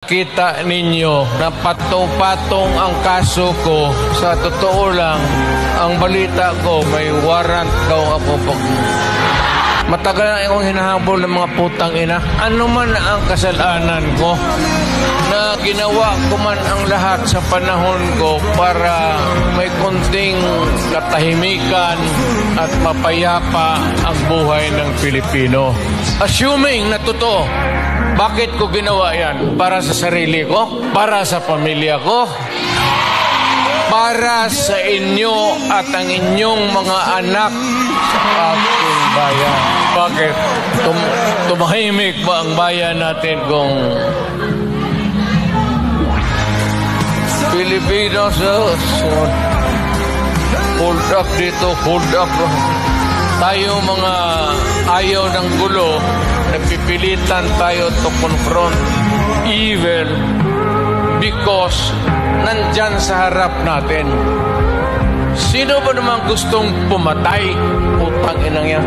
Kita ninyo na patong-patong ang kaso ko. Sa totoo lang, ang balita ko may warrant daw ako pag... Matagal na akong hinahabol ng mga putang ina. Ano man ang kasalanan ko na ginawa ko man ang lahat sa panahon ko para may konting katahimikan at mapayapa ang buhay ng Pilipino. Assuming na totoo, bakit ko ginawa yan? Para sa sarili ko? Para sa pamilya ko? Para sa inyo at ang inyong mga anak sa ating bayan? Bakit? Tumahimik ba ang bayan natin kung Pilipinos? Hold up dito, hold up. Tayo mga ayaw ng gulo, napipilitan tayo to confront evil because nandyan sa harap natin. Sino ba naman gustong pumatay? Putang inang yan.